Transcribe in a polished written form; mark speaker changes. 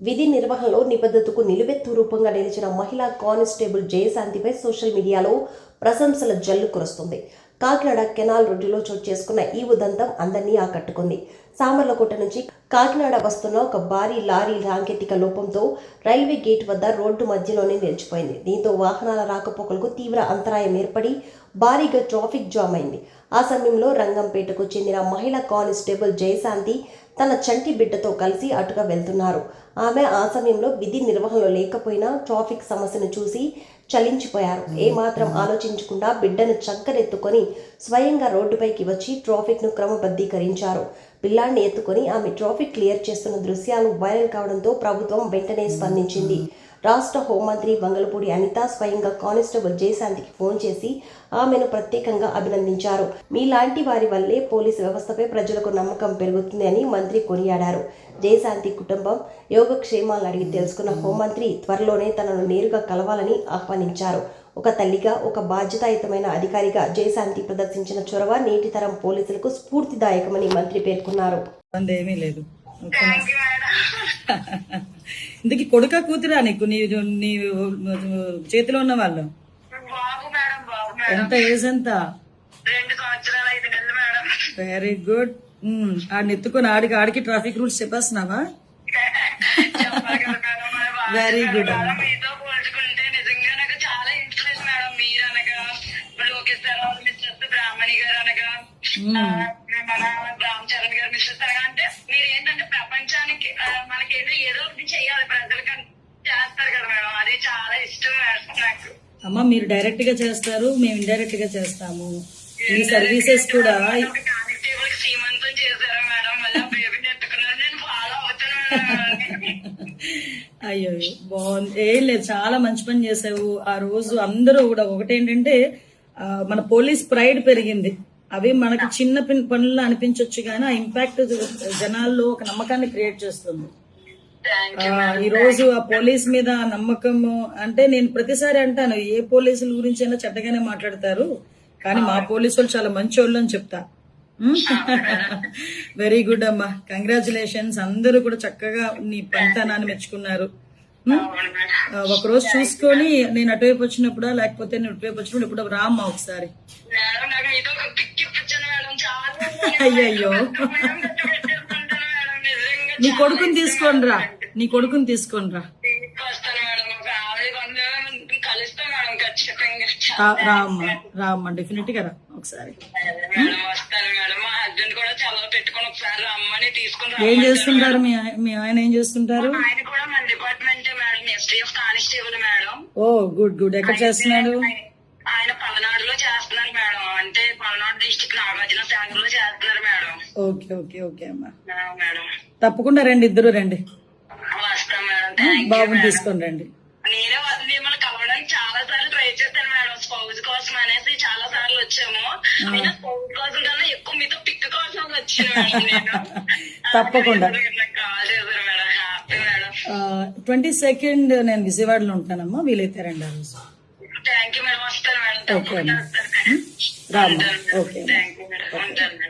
Speaker 1: విధి నిర్వహణలో నిబద్ధతకు నిలువెత్తు రూపంగా నిలిచిన మహిళా కానిస్టేబుల్ జయశాంతిపై సోషల్ మీడియాలో ప్రశంసల జల్లు కురుస్తుంది. కాకినాడ కెనాల్ రోడ్డులో చోటు చేసుకున్న ఈ ఉదంతం అందరినీ ఆకట్టుకుంది. సామర్లకోట నుంచి కాకినాడ వస్తున్న ఒక భారీ లారీ సాంకేతిక లోపంతో రైల్వే గేట్ వద్ద రోడ్డు మధ్యలోనే నిలిచిపోయింది. దీంతో వాహనాల రాకపోకలకు తీవ్ర అంతరాయం ఏర్పడి భారీగా ట్రాఫిక్ జామ్ అయింది. ఆ సమయంలో రంగంపేటకు చెందిన మహిళా కానిస్టేబుల్ జయశాంతి తన చంటి బిడ్డతో కలిసి అటుగా వెళ్తున్నారు. ఆమె ఆ సమయంలో విధి నిర్వహణలో లేకపోయినా ట్రాఫిక్ సమస్యను చూసి చలించిపోయారు. ఏమాత్రం ఆలోచించకుండా బిడ్డను చంకనెత్తుకొని స్వయంగా రోడ్డుపైకి వచ్చి ట్రాఫిక్ను క్రమబద్ధీకరించారు. పిల్లాన్ని ఎత్తుకొని ఆమె ట్రాఫిక్ క్లియర్ చేస్తున్న దృశ్యాలు వైరల్ కావడంతో ప్రభుత్వం వెంటనే స్పందించింది. రాష్ట్ర హోంమంత్రి వంగలపూడి అనిత స్వయంగా కానిస్టేబుల్ జయశాంతికి ఫోన్ చేసి ఆమెను ప్రత్యేకంగా అభినందించారు. మీలాంటి వారి వల్లే పోలీసు వ్యవస్థపై ప్రజలకు నమ్మకం పెరుగుతుంది అని మంత్రి కొనియాడారు. జయశాంతి కుటుంబం యోగక్షేమాలను అడిగి తెలుసుకున్న హోంమంత్రి త్వరలోనే తనను నేరుగా కలవాలని ఆహ్వానించారు. ఒక తల్లిగా, ఒక బాధ్యతాయుతమైన అధికారిగా జయశాంతి ప్రదర్శించిన చొరవ నేటి తరం పోలీసులకు స్ఫూర్తిదాయకమని మంత్రి పేర్కొన్నారు.
Speaker 2: ఇందుకు కొడుక కూతురా నీకు? నీ చేతిలో ఉన్న వాళ్ళు ఎంత ఏజ్ ఎంత?
Speaker 3: 2 సంవత్సరాలు 5 నెలలు మేడం.
Speaker 2: Very good. ఆడిని ఎత్తుకొని ఆడికి ట్రాఫిక్ రూల్స్ చెప్పేస్తున్నావా? Very good.
Speaker 3: మీతో పోల్చుకుంటే నిజంగా నాకు చాలా ఇన్స్పిరేషన్ మేడం. మీరు అనగా లోకేష్ సార్ మిస్టర్ బ్రాహ్మణి గారు అనగా మన రామ్ చరణ్ గారు మిస్టర్ అనగా అంటే మీరు ఏంటంటే ప్రపంచానికి మనకేంటో ఏదో ఒకటి చెయ్యాలి, ప్రజలకి చేస్తారు కదా మేడం. అది చాలా ఇష్టం మేడం నాకు.
Speaker 2: అమ్మ, మీరు డైరెక్ట్ గా చేస్తారు, మేము ఇండైరెక్ట్ గా చేస్తాము. ఈ సర్వీసెస్ కూడా
Speaker 3: కానిస్టేబుల్ శ్రీమంతం చేశారు మేడం. మళ్ళీ బేబీని ఎత్తుకున్నారు. నేను ఫాలో అవుతాను.
Speaker 2: అయ్యో, బాగుంది. ఏం లేదు, చాలా మంచి పని చేసావు. ఆ రోజు అందరూ కూడా ఒకటేంటంటే మన పోలీస్ ప్రైడ్ పెరిగింది. అవి మనకు చిన్న పనులు అనిపించవచ్చు కానీ ఆ ఇంపాక్ట్ జనాల్లో ఒక నమ్మకాన్ని క్రియేట్ చేస్తుంది. ఈ రోజు ఆ పోలీస్ మీద నమ్మకం అంటే నేను ప్రతిసారి అంటాను, ఏ పోలీసుల గురించి అయినా చెడ్డగానే మాట్లాడతారు, కానీ మా పోలీసు వాళ్ళు చాలా మంచి వాళ్ళు అని చెప్తా. వెరీ గుడ్ అమ్మా, కంగ్రాచులేషన్స్. అందరూ కూడా చక్కగా నీ పనితనాన్ని మెచ్చుకున్నారు. ఒకరోజు చూసుకొని నేను అటువైపు వచ్చినప్పుడా లేకపోతే నేను ఇటువైపు వచ్చినప్పుడు ఇప్పుడు రామ్మా ఒకసారి. అయ్యయ్యో, నీ కొడుకుని తీసుకోండి రా, నీ కొడుకుని తీసుకోండి రా. రామ్మా డెఫినెట్ గా రా ఒకసారి. ఏం చేస్తుంటారు మీ ఆయన? ఏం చేస్తుంటారు? ఓ గుడ్ గుడ్. ఎక్కడ చేస్తున్నాడు?
Speaker 3: ఆయన పల్నాడులో చేస్తున్నారు మేడం. అంటే పల్నాడు డిస్ట్రిక్ట్ నాగార్జున సాగర్ చేస్తున్నారు మేడం.
Speaker 2: ఓకే ఓకే ఓకే అమ్మా,
Speaker 3: మేడం
Speaker 2: తప్పకుండా రండి, ఇద్దరు రండి.
Speaker 3: వస్తాం మేడం.
Speaker 2: బాబుని తీసుకొని రండి.
Speaker 3: నేనే మిమ్మల్ని కలవడానికి చాలా సార్లు ట్రై చేస్తాను మేడం. స్పౌజ్ కోసం అనేసి చాలా సార్లు వచ్చాము. అయినా స్పౌజ్ కోసం కన్నా ఎక్కువ మీతో పిక్ కోసం వచ్చాను నేను.
Speaker 2: తప్పకుండా.
Speaker 3: కాల్ చేశారు మేడం. Happy madam.
Speaker 2: 22nd నేను విజయవాడలో ఉంటానమ్మా, వీలైతే రండి ఆ రోజు.
Speaker 3: Thank you madam. వస్తాను మేడం.
Speaker 2: ఓకే రామ్మా. ఓకే.
Speaker 3: Thank you madam. ఉంటాను.